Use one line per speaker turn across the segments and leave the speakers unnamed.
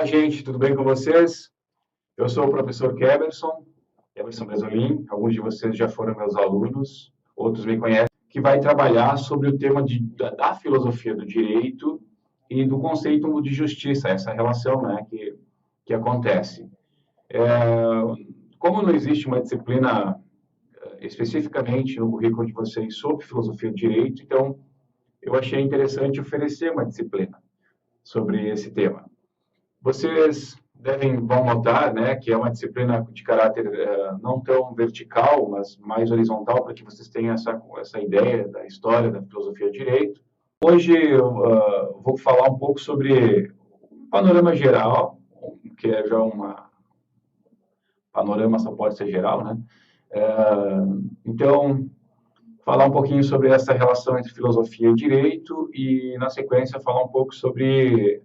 gente, tudo bem com vocês? Eu sou o professor Keverson Bresolim. Alguns de vocês já foram meus alunos, outros me conhecem, que vai trabalhar sobre o tema da filosofia do direito e do conceito de justiça, essa relação, né, que acontece. Como não existe uma disciplina especificamente no currículo de vocês sobre filosofia do direito, então eu achei interessante oferecer uma disciplina sobre esse tema. Vocês vão notar, né, que é uma disciplina de caráter não tão vertical, mas mais horizontal, para que vocês tenham essa ideia da história da filosofia do direito. Hoje eu vou falar um pouco sobre um panorama geral, que é já panorama só pode ser geral, né? Então, falar um pouquinho sobre essa relação entre filosofia e direito e, na sequência, falar um pouco sobre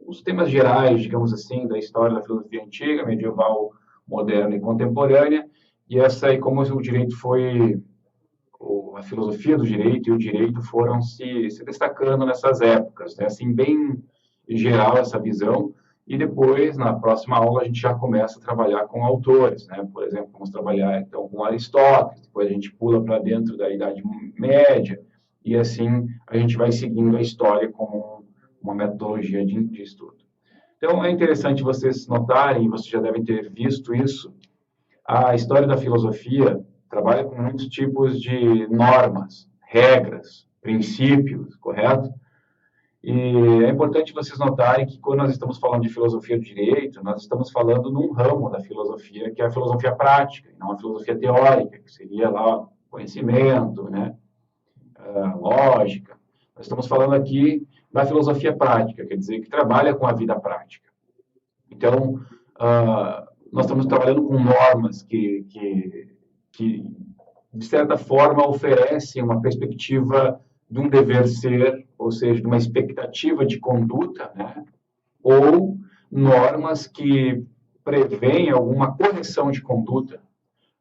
os temas gerais, digamos assim, da história da filosofia antiga, medieval, moderna e contemporânea, e como o direito a filosofia do direito e o direito foram se destacando nessas épocas, né? Assim, bem geral essa visão, e depois, na próxima aula, a gente já começa a trabalhar com autores, né? Por exemplo, vamos trabalhar, então, com Aristóteles, depois a gente pula para dentro da Idade Média, e assim a gente vai seguindo a história como uma metodologia de estudo. Então, é interessante vocês notarem, vocês já devem ter visto isso, a história da filosofia trabalha com muitos tipos de normas, regras, princípios, correto? E é importante vocês notarem que quando nós estamos falando de filosofia do direito, nós estamos falando num ramo da filosofia, que é a filosofia prática, não a filosofia teórica, que seria lá conhecimento, né? Lógica. Nós estamos falando aqui da filosofia prática, quer dizer, que trabalha com a vida prática. Então, nós estamos trabalhando com normas que, de certa forma, oferecem uma perspectiva de um dever ser, ou seja, de uma expectativa de conduta, né? Ou normas que prevêem alguma correção de conduta,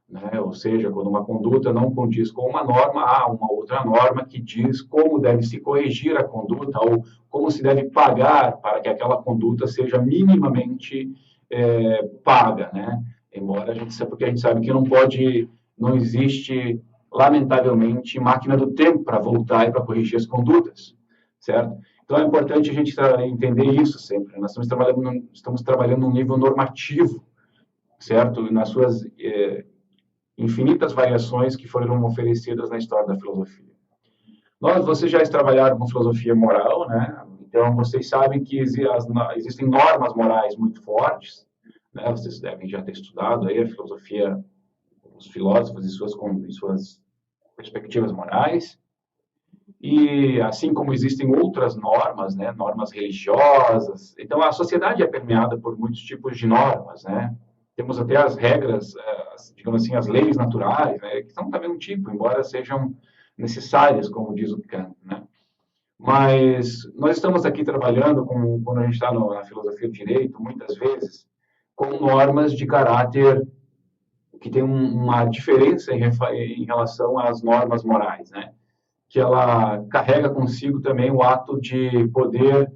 né? Ou seja, quando uma conduta não condiz com uma norma, há uma outra norma que diz como deve se corrigir a conduta ou como se deve pagar para que aquela conduta seja minimamente paga, né? Embora porque a gente sabe que não existe, lamentavelmente, máquina do tempo para voltar e para corrigir as condutas, certo? Então é importante a gente entender isso sempre. Nós estamos trabalhando num nível normativo, certo? Nas suas infinitas variações que foram oferecidas na história da filosofia. Vocês já trabalharam com filosofia moral, né? Então, vocês sabem que existem normas morais muito fortes, né? Vocês devem já ter estudado aí a filosofia, os filósofos e suas perspectivas morais. E assim como existem outras normas, né? Normas religiosas. Então, a sociedade é permeada por muitos tipos de normas, né? Temos até as regras, digamos assim, as leis naturais, né? Que são também um tipo, embora sejam necessárias, como diz o Kant, né? Mas nós estamos aqui trabalhando, quando a gente está na filosofia do direito, muitas vezes, com normas de caráter que tem uma diferença em relação às normas morais, né? Que ela carrega consigo também o ato de poder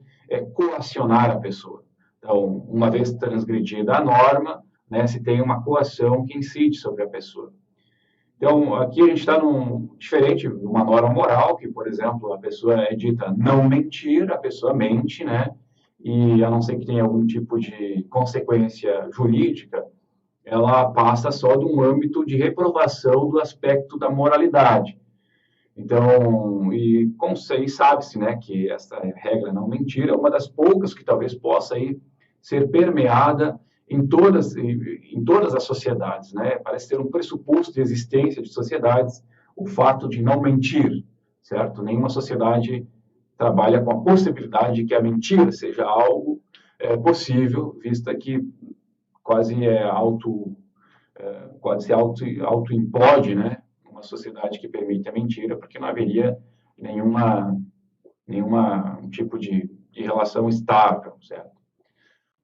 coacionar a pessoa. Então, uma vez transgredida a norma, né, se tem uma coação que incide sobre a pessoa. Então, aqui a gente está diferente de uma norma moral, que, por exemplo, a pessoa é dita não mentir, a pessoa mente, né? E a não ser que tenha algum tipo de consequência jurídica, ela passa só de um âmbito de reprovação do aspecto da moralidade. Então, sabe-se, né, que essa regra não mentir é uma das poucas que talvez possa aí ser permeada em todas as sociedades, né? Parece ter um pressuposto de existência de sociedades o fato de não mentir, certo? Nenhuma sociedade trabalha com a possibilidade de que a mentira seja algo possível, vista que quase se auto-implode, né? Uma sociedade que permite a mentira, porque não haveria nenhuma tipo de relação estável, certo?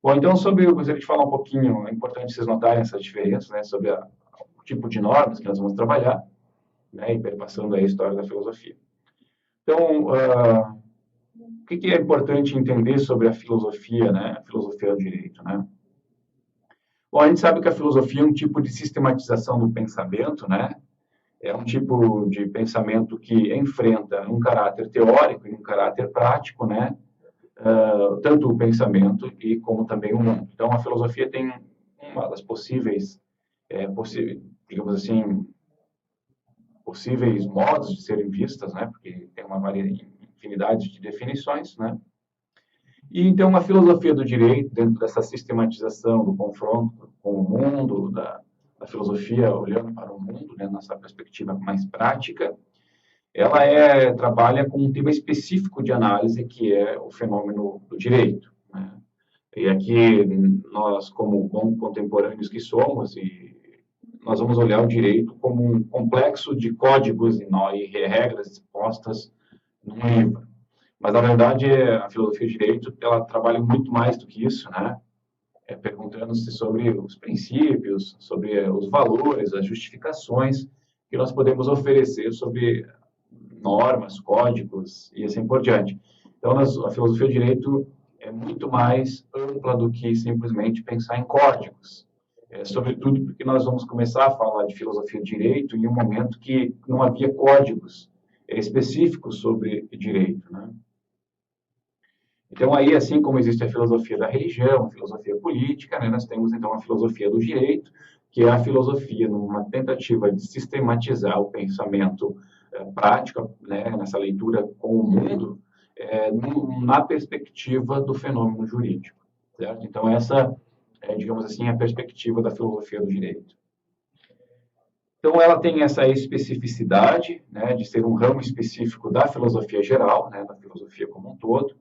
Bom, então, eu gostaria de falar um pouquinho, é importante vocês notarem essas diferenças, né, sobre o tipo de normas que nós vamos trabalhar, né, e perpassando aí a história da filosofia. Então, O que é importante entender sobre a filosofia, né? A filosofia do direito, né? Bom, a gente sabe que a filosofia é um tipo de sistematização do pensamento, né? É um tipo de pensamento que enfrenta um caráter teórico e um caráter prático, né? Tanto o pensamento e como também o mundo. Então, a filosofia tem uma das possíveis, digamos assim, possíveis modos de serem vistas, né? Porque tem uma infinidade de definições, né? E então a filosofia do direito, dentro dessa sistematização do confronto com o mundo, da filosofia olhando para o mundo, né, nessa perspectiva mais prática, ela trabalha com um tema específico de análise que é o fenômeno do direito, né? E aqui nós, como bons contemporâneos que somos, e nós vamos olhar o direito como um complexo de códigos e regras expostas num livro. Mas, na verdade, a filosofia do direito, ela trabalha muito mais do que isso, né? Perguntando-se sobre os princípios, sobre os valores, as justificações que nós podemos oferecer sobre normas, códigos e assim por diante. Então, a filosofia do direito é muito mais ampla do que simplesmente pensar em códigos. Sobretudo porque nós vamos começar a falar de filosofia do direito em um momento que não havia códigos específicos sobre direito, né? Então, aí, assim como existe a filosofia da religião, a filosofia política, né, nós temos, então, a filosofia do direito, que é a filosofia numa tentativa de sistematizar o pensamento prático, né, nessa leitura com o mundo, na perspectiva do fenômeno jurídico, certo? Então, essa digamos assim, a perspectiva da filosofia do direito. Então, ela tem essa especificidade, né, de ser um ramo específico da filosofia geral, né, da filosofia como um todo,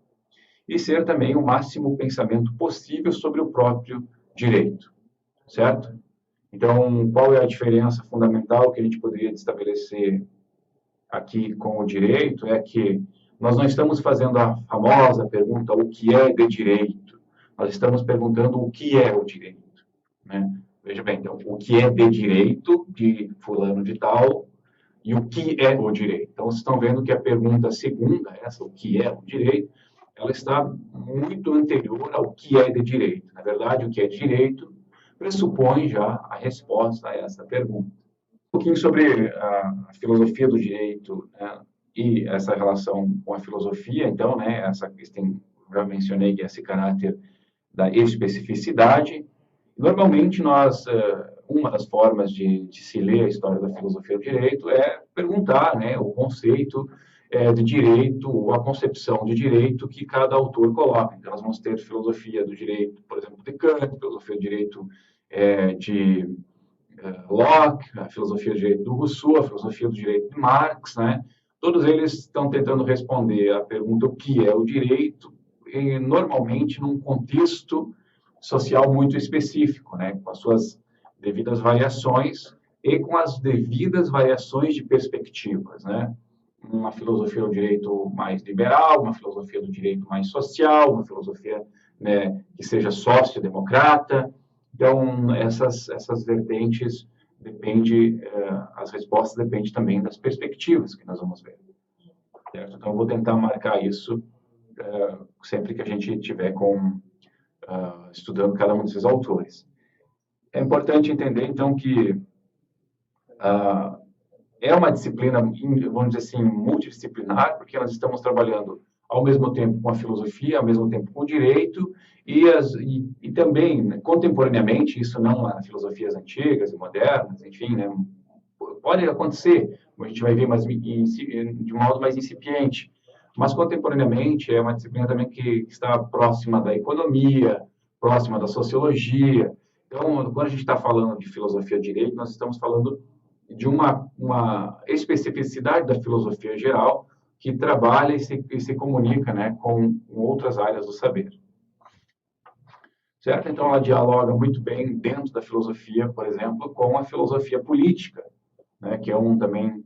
e ser também o máximo pensamento possível sobre o próprio direito, certo? Então, qual é a diferença fundamental que a gente poderia estabelecer aqui com o direito? É que nós não estamos fazendo a famosa pergunta, o que é de direito? Nós estamos perguntando o que é o direito, né? Veja bem, então, o que é de direito de fulano de tal e o que é o direito. Então, vocês estão vendo que a pergunta segunda, essa, o que é o direito, ela está muito anterior ao que é de direito. Na verdade, o que é de direito pressupõe já a resposta a essa pergunta. Um pouquinho sobre a filosofia do direito, né, e essa relação com a filosofia, então, né, essa questão, já mencionei que é esse caráter da especificidade. Normalmente, uma das formas de se ler a história da filosofia do direito é perguntar, né, o conceito de direito, ou a concepção de direito que cada autor coloca. Então, nós vamos ter filosofia do direito, por exemplo, de Kant, filosofia do direito de Locke, a filosofia do direito do Rousseau, a filosofia do direito de Marx, né? Todos eles estão tentando responder à pergunta o que é o direito, e normalmente num contexto social muito específico, né? Com as suas devidas variações e com as devidas variações de perspectivas, né? Uma filosofia do direito mais liberal, uma filosofia do direito mais social, uma filosofia, né, que seja sócio-democrata. Então, essas vertentes as respostas dependem também das perspectivas que nós vamos ver, certo? Então, eu vou tentar marcar isso sempre que a gente estiver estudando cada um desses autores. É importante entender, então, que é uma disciplina, vamos dizer assim, multidisciplinar, porque nós estamos trabalhando ao mesmo tempo com a filosofia, ao mesmo tempo com o direito, e também, né, contemporaneamente, isso não nas filosofias antigas e modernas, enfim, né, pode acontecer, a gente vai ver, mas de um modo mais incipiente, mas contemporaneamente é uma disciplina também que está próxima da economia, próxima da sociologia. Então, quando a gente está falando de filosofia do direito, nós estamos falando de uma especificidade da filosofia geral que trabalha e se comunica, né, com outras áreas do saber. Certo? Então, ela dialoga muito bem dentro da filosofia, por exemplo, com a filosofia política, né, que é também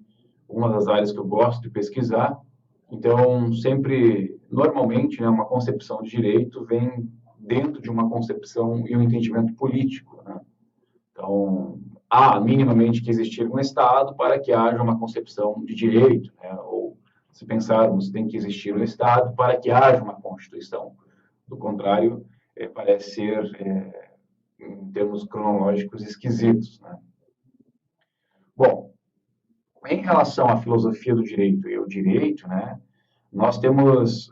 uma das áreas que eu gosto de pesquisar. Então, normalmente, né, uma concepção de direito vem dentro de uma concepção e um entendimento político, né? Então, há minimamente que existir um Estado para que haja uma concepção de direito, né, ou se pensarmos, tem que existir um Estado para que haja uma Constituição. Do contrário, parece ser, em termos cronológicos, esquisitos, né? Bom, em relação à filosofia do direito e o direito, né, nós temos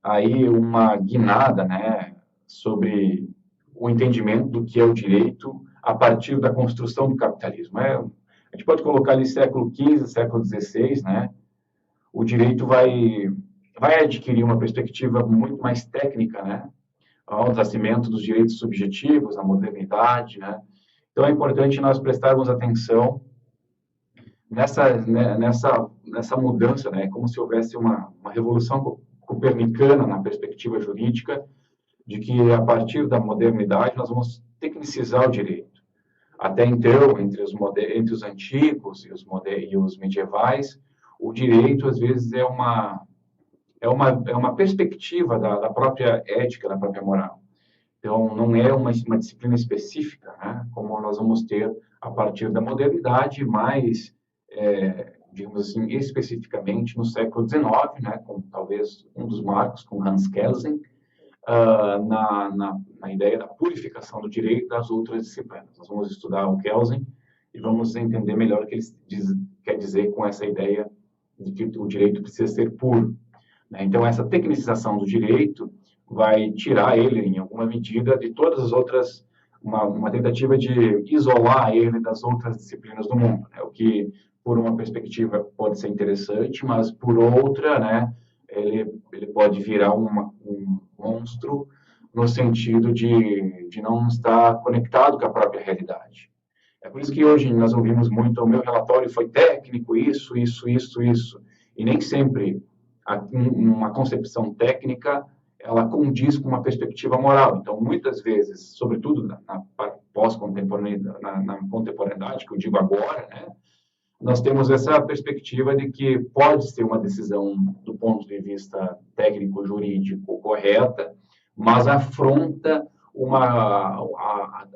aí uma guinada, né, sobre o entendimento do que é o direito a partir da construção do capitalismo. A gente pode colocar ali século XV, século XVI, né? O direito vai adquirir uma perspectiva muito mais técnica, né? Ao nascimento dos direitos subjetivos, a modernidade, né? Então é importante nós prestarmos atenção nessa mudança, né? Como se houvesse uma revolução copernicana na perspectiva jurídica, de que a partir da modernidade nós vamos tecnicizar o direito. Até então, entre os antigos e os medievais, o direito às vezes é uma perspectiva da própria ética, da própria moral. Então, não é uma disciplina específica, né, como nós vamos ter a partir da modernidade, mas, digamos assim, especificamente no século XIX, né, com talvez um dos marcos, com Hans Kelsen, na ideia da purificação do direito das outras disciplinas. Nós vamos estudar o Kelsen e vamos entender melhor o que ele quer dizer com essa ideia de que o direito precisa ser puro, né? Então, essa tecnicização do direito vai tirar ele, em alguma medida, de todas as outras, uma tentativa de isolar ele das outras disciplinas do mundo, né? O que, por uma perspectiva, pode ser interessante, mas, por outra, né, ele pode virar um monstro no sentido de não estar conectado com a própria realidade. É por isso que hoje nós ouvimos muito: o meu relatório foi técnico, isso, e nem sempre uma concepção técnica ela condiz com uma perspectiva moral. Então, muitas vezes, sobretudo na pós-contemporaneidade, na contemporaneidade, que eu digo agora, né, nós temos essa perspectiva de que pode ser uma decisão, do ponto de vista técnico-jurídico, correta, mas afronta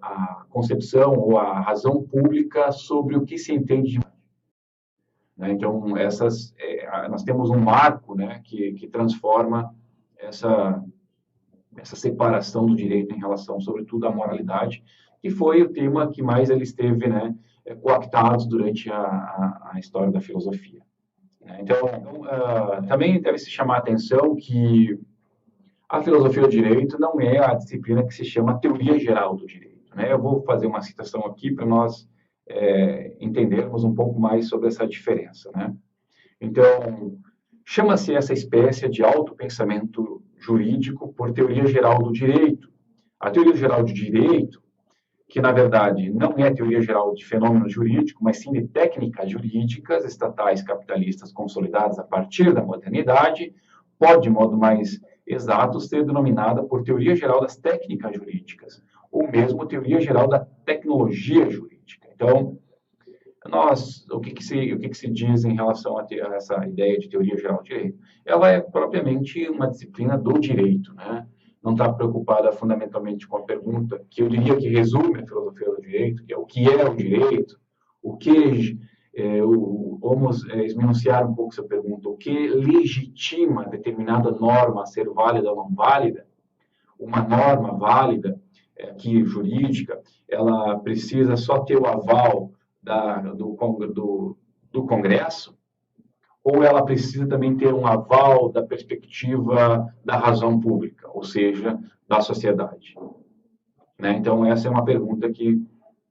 a concepção ou a razão pública sobre o que se entende de, né? Então, nós temos um marco, né, que transforma essa separação do direito em relação, sobretudo, à moralidade, que foi o tema que mais ele esteve, né, coaptado durante a história da filosofia. Então, também deve se chamar a atenção que a filosofia do direito não é a disciplina que se chama teoria geral do direito, né? Eu vou fazer uma citação aqui para nós entendermos um pouco mais sobre essa diferença, né? Então, chama-se essa espécie de autopensamento jurídico por teoria geral do direito. A teoria geral do direito, que na verdade não é a teoria geral de fenômeno jurídico, mas sim de técnicas jurídicas estatais capitalistas consolidadas a partir da modernidade, pode, de modo mais exato, ser denominada por teoria geral das técnicas jurídicas, ou mesmo teoria geral da tecnologia jurídica. Então, o que se diz em relação a essa ideia de teoria geral do direito? Ela é propriamente uma disciplina do direito, né? Não está preocupada fundamentalmente com a pergunta que eu diria que resume a filosofia do direito, que é o que é o direito, vamos esmiuçar um pouco essa pergunta: o que legitima determinada norma a ser válida ou não válida? Uma norma válida, aqui jurídica, ela precisa só ter o aval do Congresso, ou ela precisa também ter um aval da perspectiva da razão pública, ou seja, da sociedade, né? Então, essa é uma pergunta que,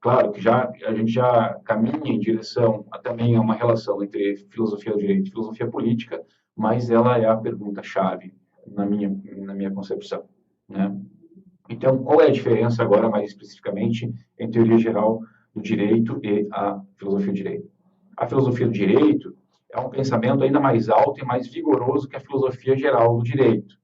claro, que a gente já caminha em direção também a uma relação entre filosofia do direito e filosofia política, mas ela é a pergunta-chave na minha concepção, né? Então, qual é a diferença agora, mais especificamente, entre teoria geral do direito e a filosofia do direito? A filosofia do direito é um pensamento ainda mais alto e mais vigoroso que a filosofia geral do direito.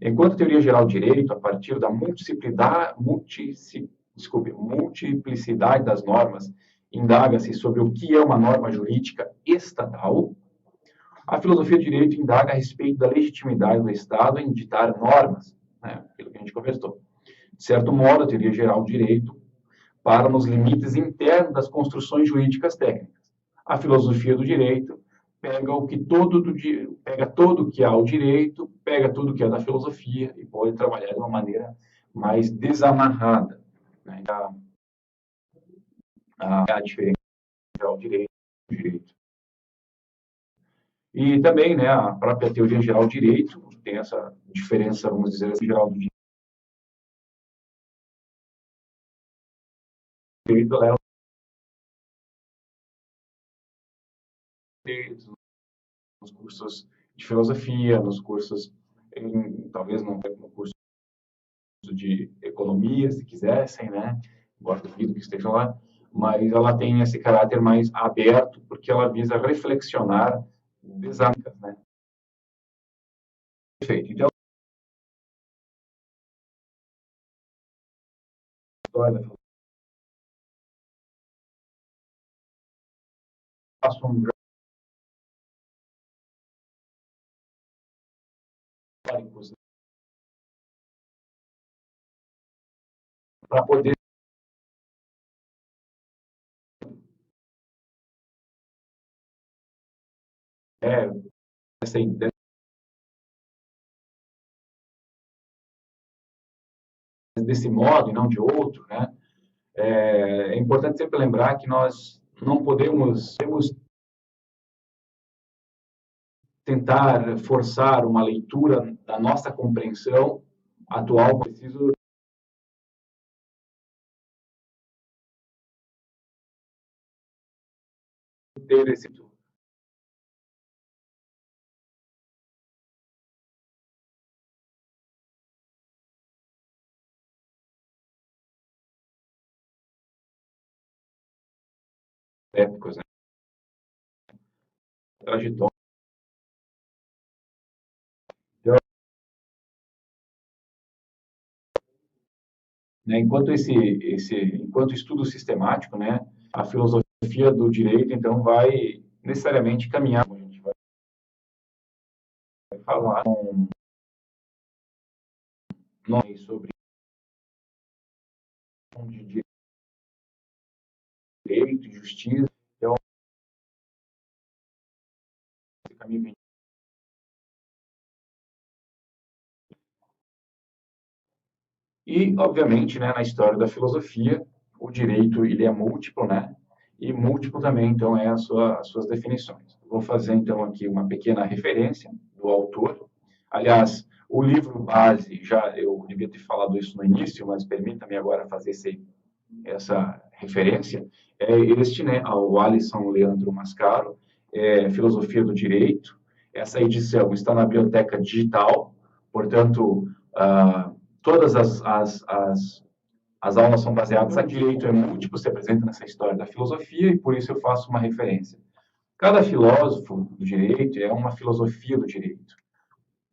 Enquanto a teoria geral do direito, a partir da multiplicidade das normas, indaga-se sobre o que é uma norma jurídica estatal, a filosofia do direito indaga a respeito da legitimidade do Estado em ditar normas, né? Aquilo que a gente conversou. De certo modo, a teoria geral do direito para nos limites internos das construções jurídicas técnicas. A filosofia do direito pega pega tudo que há o direito, pega tudo que é da filosofia e pode trabalhar de uma maneira mais desamarrada, né? A diferença entre o direito e o direito. E também, né, a própria teoria geral do direito tem essa diferença, vamos dizer assim, geral do direito, ela é nos cursos de filosofia, nos cursos, talvez no curso de economia, se quisessem, né? Embora duvido que estejam lá, mas ela tem esse caráter mais aberto, porque ela visa reflexionar dinâmicas, né? Perfeito. Então, faço um para poder é, desse modo e não de outro, né? É importante sempre lembrar que nós não podemos tentar forçar uma leitura da nossa compreensão atual. Preciso ter esse épicos, né? Trajetória. Então, né, enquanto estudo sistemático, né, a filosofia do direito, então, vai necessariamente caminhar. A gente vai falar sobre de direito e justiça, então, esse caminho. E, obviamente, né, na história da filosofia, o direito ele é múltiplo, né? E múltiplo também, então, é as suas definições. Vou fazer, então, aqui uma pequena referência do autor. Aliás, o livro base, eu devia ter falado isso no início, mas permita-me agora fazer essa referência, é este, né, ao Alisson Leandro Mascaro, Filosofia do Direito. Essa edição está na biblioteca digital, portanto, todas as aulas são baseadas em direito, é múltiplo, se apresenta nessa história da filosofia, e por isso eu faço uma referência. Cada filósofo do direito é uma filosofia do direito.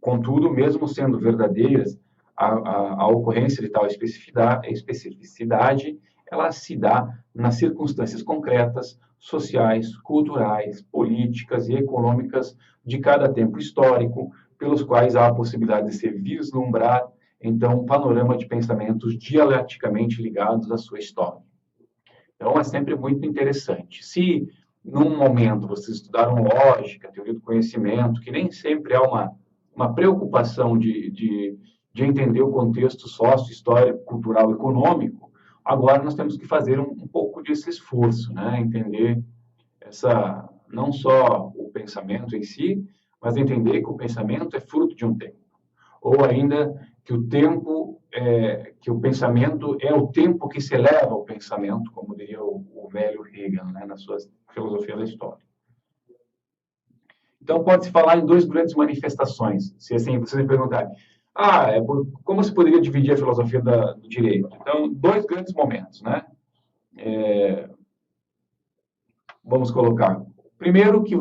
Contudo, mesmo sendo verdadeiras, a ocorrência de tal especificidade, ela se dá nas circunstâncias concretas, sociais, culturais, políticas e econômicas de cada tempo histórico, pelos quais há a possibilidade de se vislumbrar, então, um panorama de pensamentos dialeticamente ligados à sua história. Então, é sempre muito interessante. Se, num momento, vocês estudaram lógica, teoria do conhecimento, que nem sempre há uma preocupação de entender o contexto sócio, histórico, cultural, econômico, agora nós temos que fazer um pouco desse esforço, né? Entender não só o pensamento em si, mas entender que o pensamento é fruto de um tempo. Ou ainda que o pensamento é o tempo que se eleva ao pensamento, como diria o velho Hegel, né, na sua filosofia da história. Então, pode-se falar em duas grandes manifestações. Se assim vocês me perguntarem, como se poderia dividir a filosofia do direito? Então, dois grandes momentos, né? Vamos colocar. Primeiro que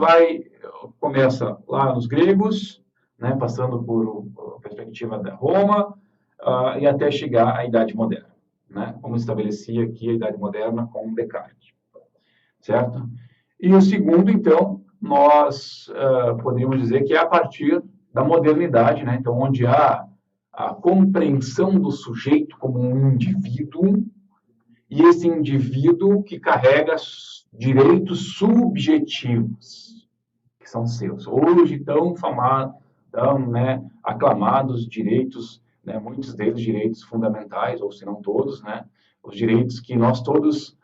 começa lá nos gregos, né, passando por a perspectiva da Roma, e até chegar à Idade Moderna, né? Como estabelecia aqui a Idade Moderna com Descartes, certo? E o segundo, então, nós poderíamos dizer que é a partir da modernidade, né? Então, onde há a compreensão do sujeito como um indivíduo, e esse indivíduo que carrega direitos subjetivos. que são seus. Hoje, tão famados, tão, né, aclamados direitos, né, muitos deles direitos fundamentais, ou se não todos, né, os direitos que nós todos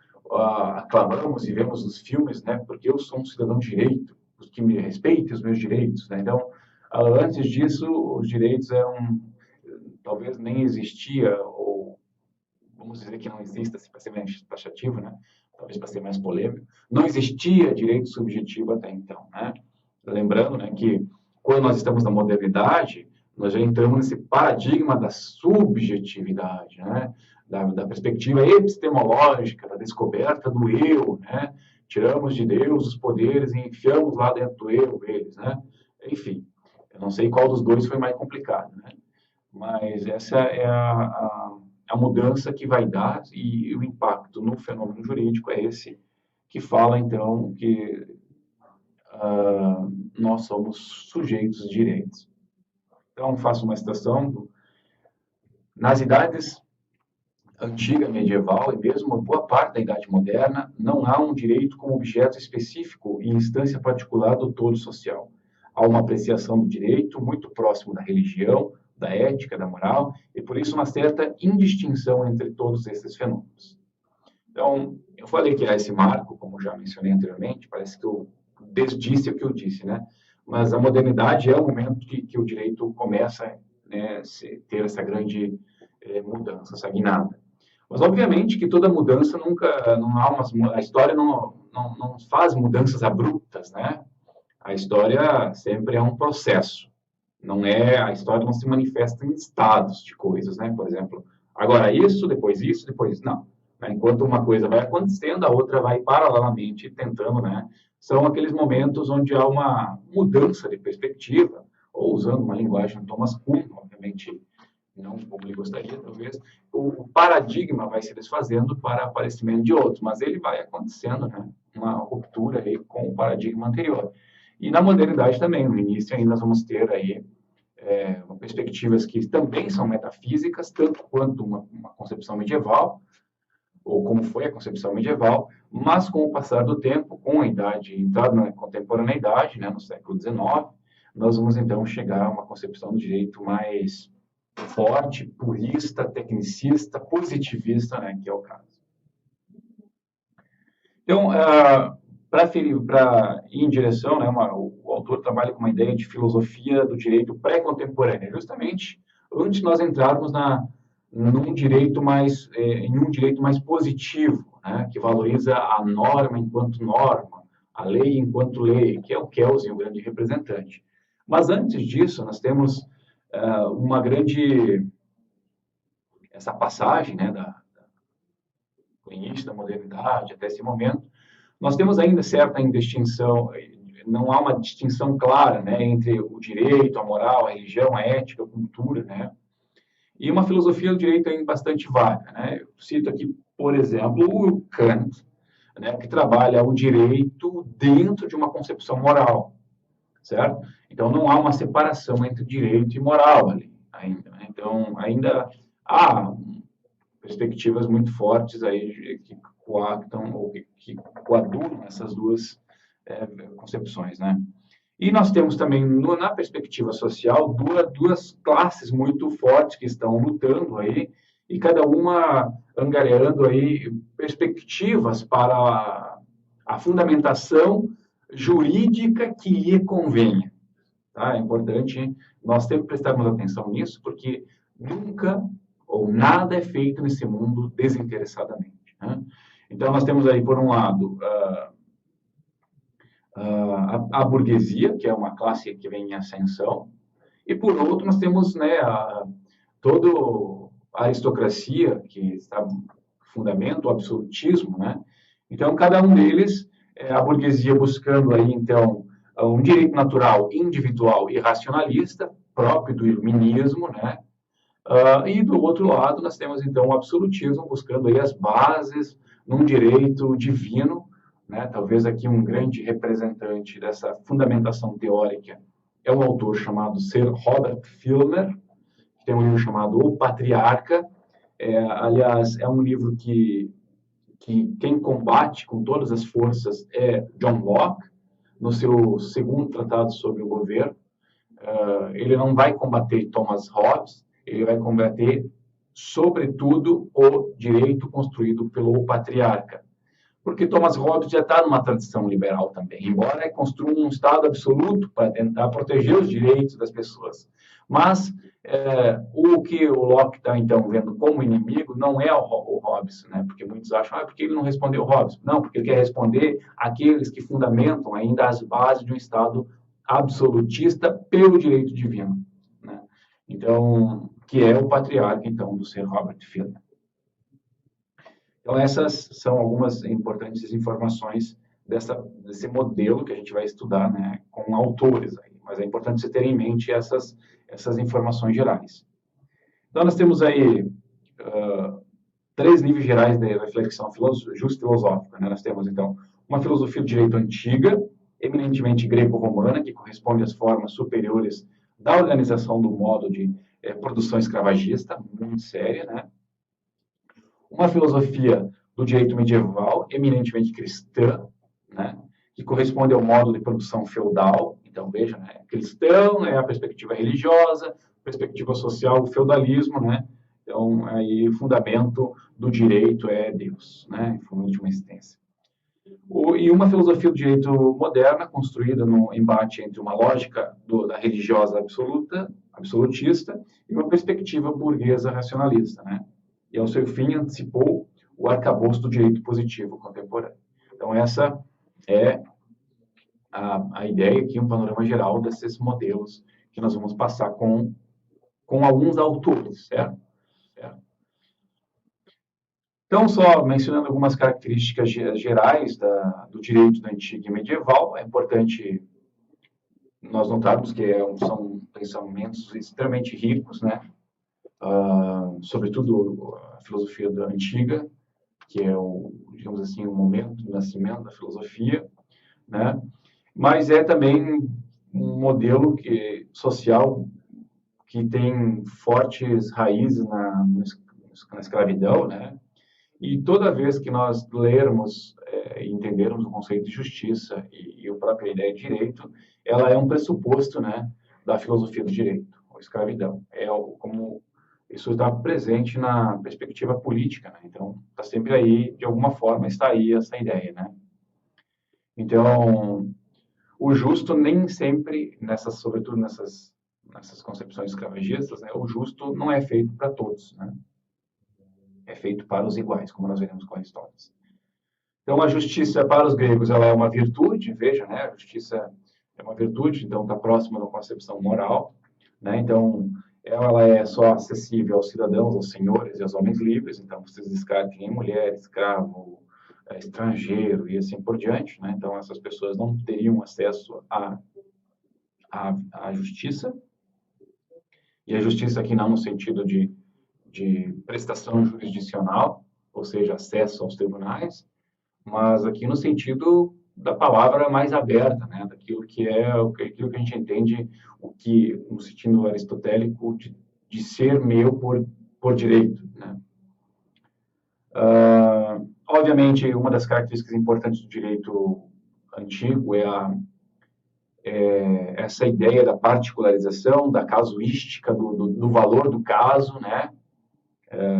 aclamamos e vemos nos filmes, né, porque eu sou um cidadão de direito, que me respeite os meus direitos, né? Então, antes disso, os direitos eram, talvez nem existia, ou vamos dizer que não exista, para ser mais taxativo, né? Talvez para ser mais polêmico, não existia direito subjetivo até então, né? Lembrando, né, que quando nós estamos na modernidade, nós já entramos nesse paradigma da subjetividade, né? Da perspectiva epistemológica, da descoberta do eu, né? Tiramos de Deus os poderes e enfiamos lá dentro do eu eles, né? Enfim, eu não sei qual dos dois foi mais complicado, né? Mas essa é a mudança que vai dar e o impacto no fenômeno jurídico é esse que fala, então, que nós somos sujeitos de direitos. Então, faço uma citação. Nas idades antiga, medieval e mesmo boa parte da Idade Moderna, não há um direito como objeto específico e instância particular do todo social. Há uma apreciação do direito muito próximo da religião, da ética, da moral, e por isso uma certa indistinção entre todos esses fenômenos. Então, eu falei que há esse marco, como já mencionei anteriormente, parece que eu desdisse o que eu disse, né? Mas a modernidade é o momento que o direito começa, né, ter essa grande mudança, essa guinada. Mas, obviamente, que toda mudança nunca, não há a história não faz mudanças abruptas, né? A história sempre é um processo. Não é, a história não se manifesta em estados de coisas, né? Por exemplo, agora isso, depois isso, depois isso. Não. Enquanto uma coisa vai acontecendo, a outra vai paralelamente tentando, né? São aqueles momentos onde há uma mudança de perspectiva, ou usando uma linguagem de Thomas Kuhn, obviamente não como ele gostaria, talvez, o paradigma vai se desfazendo para aparecimento de outros, mas ele vai acontecendo, né? Uma ruptura aí com o paradigma anterior. E na modernidade também, no início ainda nós vamos ter aí perspectivas que também são metafísicas, tanto quanto uma concepção medieval, ou como foi a concepção medieval, mas com o passar do tempo, com a idade, entrada na contemporaneidade, né, no século XIX, nós vamos então chegar a uma concepção do direito mais forte, purista, tecnicista, positivista, né, que é o caso. Então, para ir em direção, né, o autor trabalha com uma ideia de filosofia do direito pré-contemporâneo, justamente antes de nós entrarmos em um direito mais positivo, né, que valoriza a norma enquanto norma, a lei enquanto lei, que é o Kelsen, o grande representante. Mas antes disso, nós temos essa passagem, né, do início da modernidade até esse momento, nós temos ainda certa indistinção, não há uma distinção clara, né, entre o direito, a moral, a religião, a ética, a cultura, né, e uma filosofia do direito ainda bastante vaga, né. Eu cito aqui, por exemplo, o Kant, né, que trabalha o direito dentro de uma concepção moral, certo? Então, não há uma separação entre direito e moral ali, ainda, né? Então, ainda há perspectivas muito fortes aí que coactam ou que coadunam essas duas concepções, né? E nós temos também, na perspectiva social, duas classes muito fortes que estão lutando aí, e cada uma angariando aí perspectivas para a fundamentação jurídica que lhe convenha. Tá? É importante nós sempre prestarmos atenção nisso, porque nunca ou nada é feito nesse mundo desinteressadamente. Né? Então, nós temos aí, por um lado, a burguesia, que é uma classe que vem em ascensão, e, por outro, nós temos, né, toda a aristocracia, que está fundamento, o absolutismo, né? Então, cada um deles, a burguesia buscando aí, então, um direito natural, individual e racionalista, próprio do iluminismo, né? E do outro lado, nós temos, então, o absolutismo, buscando aí as bases num direito divino, né? Talvez aqui um grande representante dessa fundamentação teórica é um autor chamado Sir Robert Filmer, que tem um livro chamado O Patriarca. Aliás, é um livro que quem combate com todas as forças é John Locke, no seu segundo tratado sobre o governo. Ele não vai combater Thomas Hobbes, ele vai combater, sobretudo, o direito construído pelo patriarca. Porque Thomas Hobbes já está numa tradição liberal também, embora construa um Estado absoluto para tentar proteger os direitos das pessoas. Mas o que o Locke está, então, vendo como inimigo não é o Hobbes, né? Porque muitos acham, porque ele não respondeu Hobbes. Não, porque ele quer responder aqueles que fundamentam ainda as bases de um Estado absolutista pelo direito divino, né? Então, que é o patriarca, então, do Sir Robert Filmer. Então, essas são algumas importantes informações desse modelo que a gente vai estudar, né, com autores. Aí. Mas é importante você ter em mente essas informações gerais. Então, nós temos aí 3 níveis gerais de reflexão justo-filosófica. Né? Nós temos, então, uma filosofia do direito antiga, eminentemente greco-romana, que corresponde às formas superiores da organização do modo de produção escravagista, muito séria, né? Uma filosofia do direito medieval, eminentemente cristã, né, que corresponde ao modo de produção feudal. Então, veja, né, cristão é a perspectiva religiosa, perspectiva social, o feudalismo, né? Então, aí o fundamento do direito é Deus, né, em última instância. E uma filosofia do direito moderna, construída no embate entre uma lógica da religiosa absolutista, e uma perspectiva burguesa racionalista, né? E, ao seu fim, antecipou o arcabouço do direito positivo contemporâneo. Então, essa é a ideia aqui, um panorama geral desses modelos que nós vamos passar com alguns autores, certo? Então, só mencionando algumas características gerais do direito da antiga e medieval, é importante nós notarmos que são pensamentos extremamente ricos, né? Sobretudo a filosofia da antiga, que é digamos assim, o momento do nascimento da filosofia, né? Mas é também um modelo social que tem fortes raízes na escravidão, né? E toda vez que nós lermos e entendermos o conceito de justiça e a própria ideia de direito, ela é um pressuposto, né, da filosofia do direito, ou escravidão. Como isso está presente na perspectiva política, né? Então, está sempre aí, de alguma forma, está aí essa ideia, né? Então, o justo nem sempre, sobretudo nessas concepções escravagistas, né, o justo não é feito para todos, né? É feito para os iguais, como nós veremos com Aristóteles. Então, a justiça para os gregos ela é uma virtude, veja, né? A justiça é uma virtude, então está próxima da concepção moral, né? Então, ela é só acessível aos cidadãos, aos senhores e aos homens livres, então vocês descartem em mulher, escravo, estrangeiro e assim por diante, né? Então, essas pessoas não teriam acesso à justiça, e a justiça aqui não no sentido de prestação jurisdicional, ou seja, acesso aos tribunais, mas aqui no sentido da palavra mais aberta, né, daquilo aquilo que a gente entende, no sentido aristotélico, de ser meu por direito, né. Obviamente, uma das características importantes do direito antigo é essa ideia da particularização, da casuística, do valor do caso, né.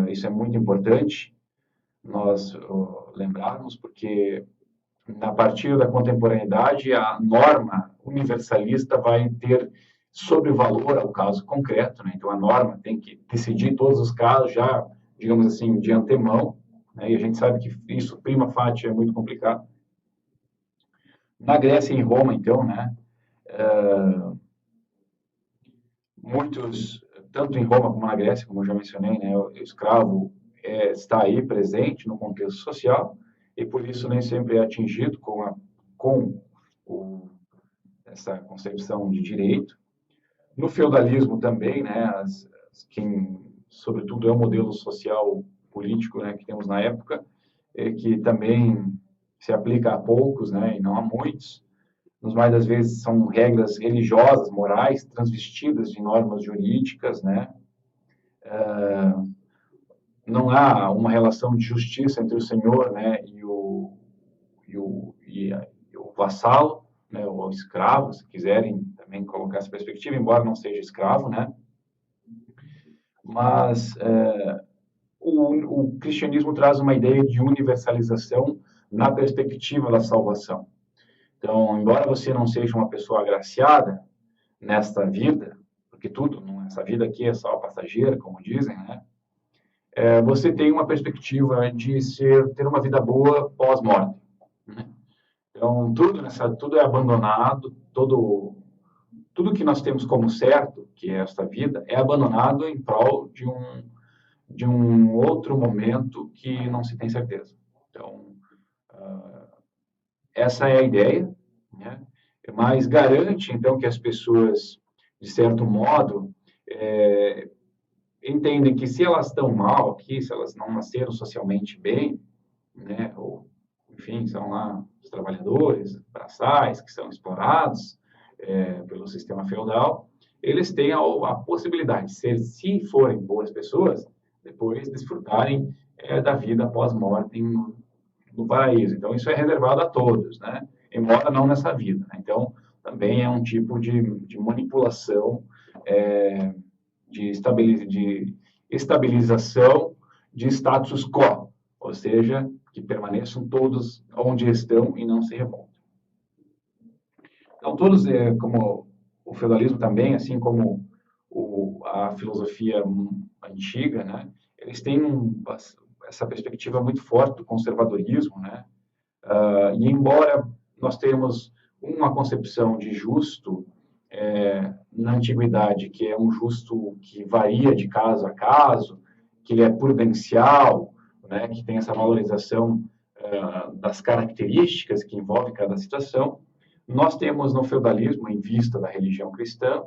Isso é muito importante nós lembrarmos, porque a partir da contemporaneidade, a norma universalista vai ter sobrevalor ao caso concreto, né? Então, a norma tem que decidir todos os casos já, digamos assim, de antemão, né? E a gente sabe que isso, prima facie, é muito complicado. Na Grécia e em Roma, então, né? Muitos, tanto em Roma como na Grécia, como eu já mencionei, né? O escravo está aí presente no contexto social, e por isso nem sempre é atingido com essa concepção de direito. No feudalismo também, né, quem, sobretudo, é o modelo social político, né, que temos na época, que também se aplica a poucos, né, e não a muitos. Nos mais das vezes são regras religiosas, morais, transvestidas de normas jurídicas, né. Não há uma relação de justiça entre o senhor, né, e o vassalo, né, ou escravo, se quiserem também colocar essa perspectiva, embora não seja escravo, né? Mas o cristianismo traz uma ideia de universalização na perspectiva da salvação. Então, embora você não seja uma pessoa agraciada nesta vida, porque tudo nessa vida aqui é só passageira, como dizem, né? Você tem uma perspectiva de ter uma vida boa pós-morte. Né? Então, tudo é abandonado, tudo que nós temos como certo, que é esta vida, é abandonado em prol de um outro momento que não se tem certeza. Então, essa é a ideia, né? Mas garante, então, que as pessoas, de certo modo, entendem que se elas estão mal aqui, se elas não nasceram socialmente bem, né, ou, enfim, são lá os trabalhadores braçais que são explorados pelo sistema feudal, eles têm a possibilidade de ser, se forem boas pessoas, depois desfrutarem da vida após-morte no paraíso. Então, isso é reservado a todos, né? Embora não nessa vida. Né? Então, também é um tipo de manipulação, de estabilização de status quo, ou seja, que permaneçam todos onde estão e não se revoltem. Então, todos, como o feudalismo também, assim como a filosofia antiga, né, eles têm essa perspectiva muito forte do conservadorismo, né, e embora nós tenhamos uma concepção de justo na antiguidade, que é um justo que varia de caso a caso, que ele é prudencial, né, que tem essa valorização das características que envolve cada situação, nós temos no feudalismo, em vista da religião cristã,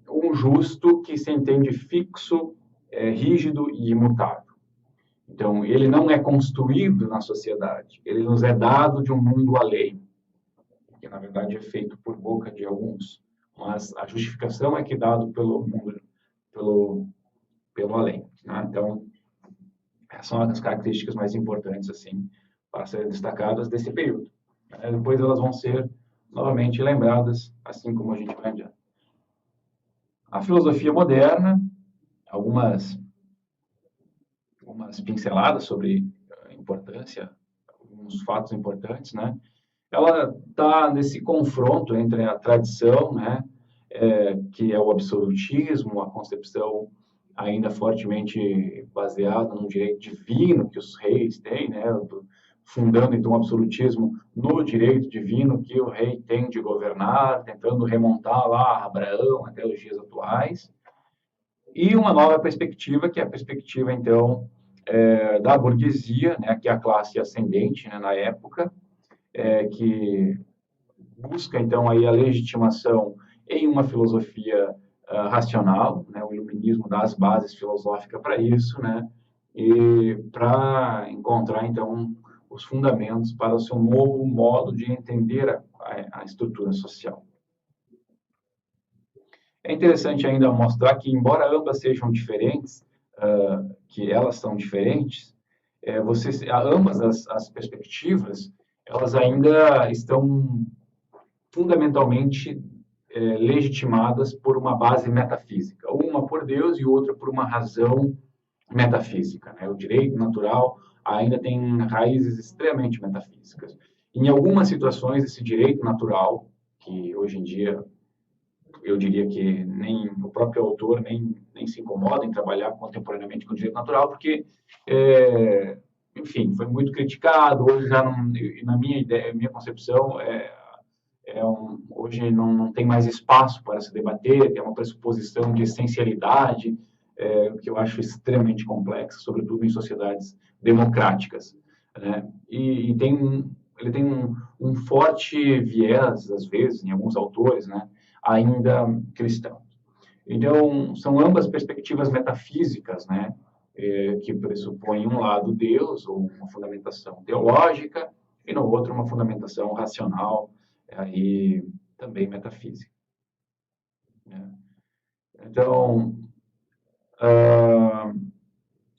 um justo que se entende fixo, rígido e imutável. Então, ele não é construído na sociedade, ele nos é dado de um mundo alheio, que na verdade é feito por boca de alguns, mas a justificação é que é dado pelo mundo, pelo além. Né? Então, essas são as características mais importantes assim para serem destacadas desse período. Depois elas vão ser novamente lembradas, assim como a gente vai adiante. A filosofia moderna, algumas pinceladas sobre a importância, alguns fatos importantes, né? Ela está nesse confronto entre a tradição, né, que é o absolutismo, a concepção ainda fortemente baseada no direito divino que os reis têm, né, fundando então o absolutismo no direito divino que o rei tem de governar, tentando remontar lá a Abraão até os dias atuais, e uma nova perspectiva, que é a perspectiva então da burguesia, né, que é a classe ascendente, né, na época, que busca então aí a legitimação em uma filosofia racional, né, o iluminismo dá as bases filosóficas para isso, né, e para encontrar então os fundamentos para o seu novo modo de entender a estrutura social. É interessante ainda mostrar que, embora ambas sejam diferentes, que elas são diferentes, ambas as perspectivas, elas ainda estão fundamentalmente legitimadas por uma base metafísica, uma por Deus e outra por uma razão metafísica. Né? O direito natural ainda tem raízes extremamente metafísicas. Em algumas situações, esse direito natural, que hoje em dia eu diria que nem o próprio autor nem se incomoda em trabalhar contemporaneamente com o direito natural, porque, enfim, foi muito criticado. Hoje já não, na minha ideia, minha concepção, hoje não tem mais espaço para se debater, tem uma pressuposição de essencialidade, que eu acho extremamente complexa, sobretudo em sociedades democráticas. Né? E ele tem um forte viés, às vezes, em alguns autores, né? Ainda cristão. Então, são ambas perspectivas metafísicas, né? Que pressupõem um lado Deus, ou uma fundamentação teológica, e no outro uma fundamentação racional, aí também metafísica. Né? Então,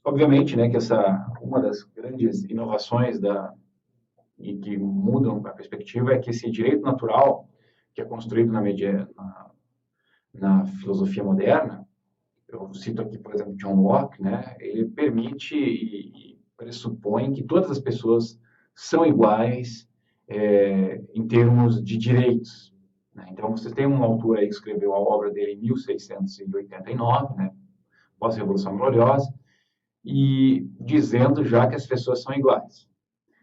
obviamente, né, que uma das grandes inovações e que mudam a perspectiva é que esse direito natural, que é construído na filosofia moderna, eu cito aqui, por exemplo, John Locke, né? Ele permite e pressupõe que todas as pessoas são iguais em termos de direitos. Né? Então, você tem um autor aí que escreveu a obra dele em 1689, né? Pós-Revolução Gloriosa, e dizendo já que as pessoas são iguais.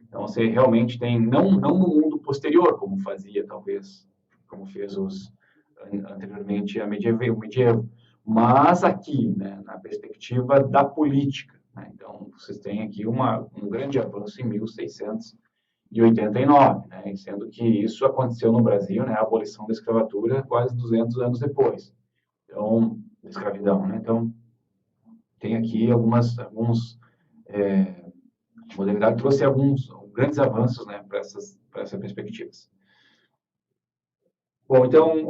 Então, você realmente tem, não no mundo posterior, como fazia, talvez, como fez anteriormente o medievo, mas aqui, né, na perspectiva da política. Né? Então, vocês têm aqui um grande avanço em 1689, né? Sendo que isso aconteceu no Brasil, né, a abolição da escravatura quase 200 anos depois, então, da escravidão. Né? Então, tem aqui alguns a modernidade trouxe alguns grandes avanços, né, para essas perspectivas. Bom, então,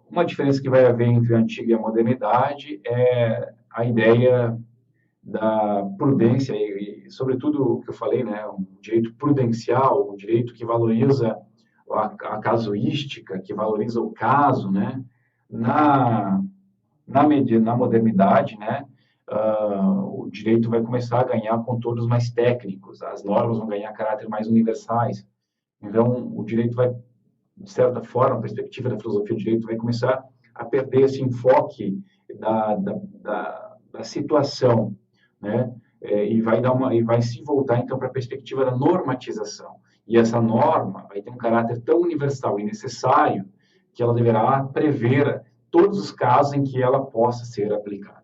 uma diferença que vai haver entre a antiga e a modernidade é a ideia da prudência sobretudo, o que eu falei, né, um direito prudencial, um direito que valoriza a casuística, que valoriza o caso, né, na modernidade, né, o direito vai começar a ganhar contornos mais técnicos, as normas vão ganhar caráter mais universais. Então, o direito vai, de certa forma, a perspectiva da filosofia do direito vai começar a perder esse enfoque da situação, né? E vai se voltar, então, para a perspectiva da normatização. E essa norma vai ter um caráter tão universal e necessário que ela deverá prever todos os casos em que ela possa ser aplicada.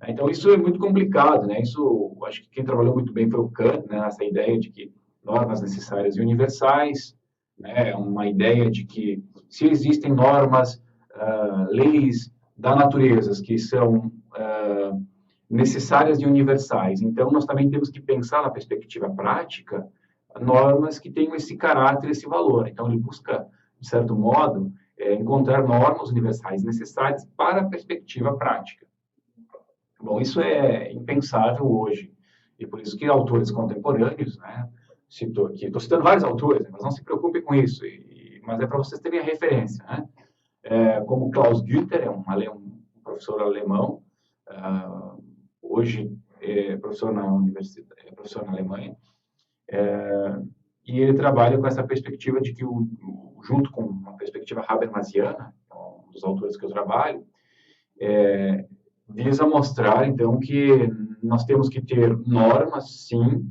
Então, isso é muito complicado, né? Isso, acho que quem trabalhou muito bem foi o Kant, né? Essa ideia de que normas necessárias e universais, né? Uma ideia de que se existem normas, leis da natureza que são necessárias e universais, então nós também temos que pensar na perspectiva prática normas que tenham esse caráter, esse valor. Então, ele busca, de certo modo, encontrar normas universais necessárias para a perspectiva prática. Bom, isso é impensável hoje. E por isso que autores contemporâneos, né, citou aqui, estou citando vários autores, mas não se preocupem com isso, mas é para vocês terem a referência, né? Como Klaus Günther, um professor alemão, hoje é professor na universidade, é professor na Alemanha, e ele trabalha com essa perspectiva de que, junto com uma perspectiva habermasiana, um dos autores que eu trabalho, visa mostrar, então, que nós temos que ter normas, sim,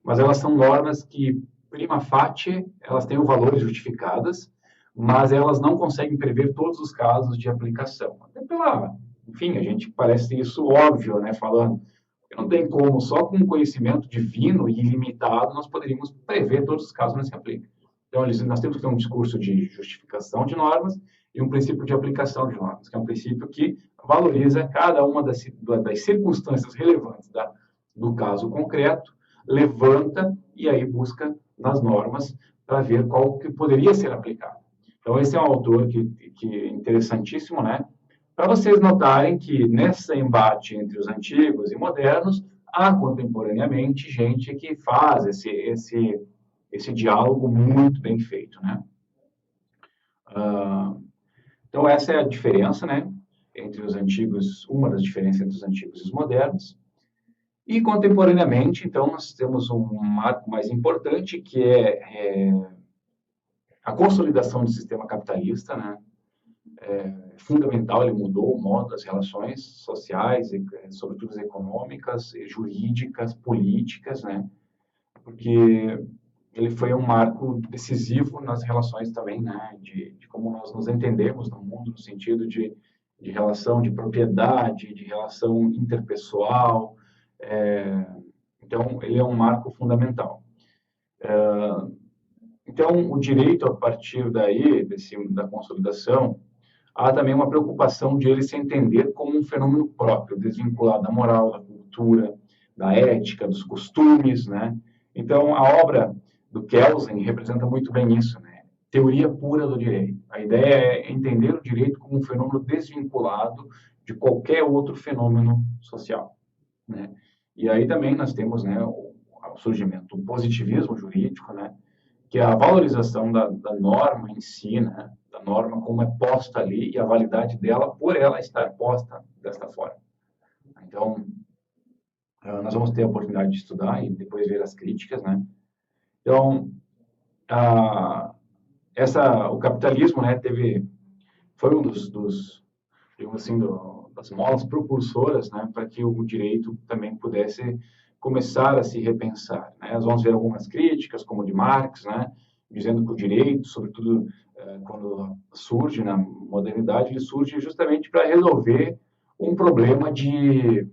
mas elas são normas que, prima facie, elas têm valores justificadas, mas elas não conseguem prever todos os casos de aplicação. Até enfim, a gente parece isso óbvio, né, falando, que não tem como, só com conhecimento divino e ilimitado, nós poderíamos prever todos os casos onde se aplica. Então, nós temos que ter um discurso de justificação de normas e um princípio de aplicação de normas, que é um princípio que valoriza cada uma das circunstâncias relevantes do caso concreto, levanta e aí busca nas normas para ver qual que poderia ser aplicado. Então, esse é um autor que é interessantíssimo, né? Para vocês notarem que nesse embate entre os antigos e modernos, há contemporaneamente gente que faz esse diálogo muito bem feito, né? Então, essa é a diferença, né, entre os antigos, uma das diferenças entre os antigos e os modernos. E, contemporaneamente, então, nós temos um marco mais importante, que é a consolidação do sistema capitalista, né? Fundamental, ele mudou o modo das relações sociais, sobretudo econômicas, jurídicas, políticas, né? Porque ele foi um marco decisivo nas relações também, né, de como nós nos entendemos no mundo, no sentido de relação de propriedade, de relação interpessoal. Então, ele é um marco fundamental. Então, o direito, a partir daí, da consolidação, há também uma preocupação de ele se entender como um fenômeno próprio, desvinculado da moral, da cultura, da ética, dos costumes, né? Então, a obra do Kelsen representa muito bem isso, né? Teoria pura do direito. A ideia é entender o direito como um fenômeno desvinculado de qualquer outro fenômeno social, né? E aí também nós temos, né, o surgimento do positivismo jurídico, né, que é a valorização da norma em si, né? Da norma como é posta ali e a validade dela por ela estar posta desta forma. Então, nós vamos ter a oportunidade de estudar e depois ver as críticas, né? Então, a, o capitalismo, né, foi um digamos assim, das molas propulsoras, né, para que o direito também pudesse começar a se repensar, né? Nós vamos ver algumas críticas, como de Marx, né, dizendo que o direito, sobretudo quando surge na modernidade, ele surge justamente para resolver um problema de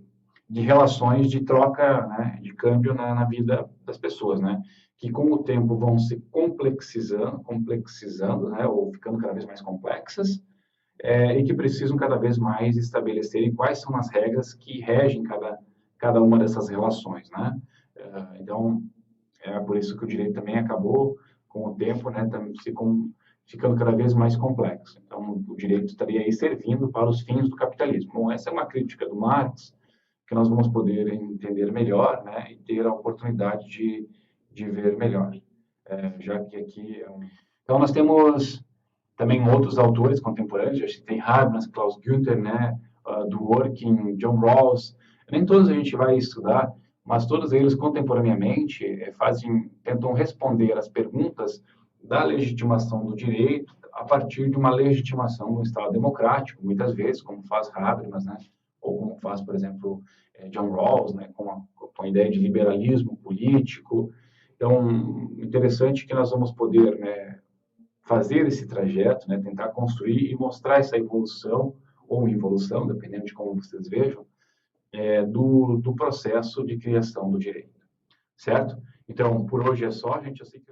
relações de troca, né, de câmbio na vida das pessoas, né, que com o tempo vão se complexizando, né, ou ficando cada vez mais complexas, e que precisam cada vez mais estabelecerem quais são as regras que regem cada uma dessas relações, né. Então, é por isso que o direito também acabou, com o tempo, né, ficando cada vez mais complexo. Então, o direito estaria aí servindo para os fins do capitalismo. Bom, essa é uma crítica do Marx, que nós vamos poder entender melhor, né, e ter a oportunidade de ver melhor, já que aqui é um... Então, nós temos também outros autores contemporâneos, já tem Habermas, Klaus Günther, né, do Working, John Rawls, nem todos a gente vai estudar, mas todos eles contemporaneamente tentam responder às perguntas da legitimação do direito a partir de uma legitimação do Estado democrático, muitas vezes, como faz Habermas, né, ou como faz, por exemplo, John Rawls, né, com a ideia de liberalismo político. Então, interessante que nós vamos poder, né, fazer esse trajeto, né, tentar construir e mostrar essa evolução ou involução, dependendo de como vocês vejam, do processo de criação do direito, certo? Então, por hoje é só, gente. Eu sei que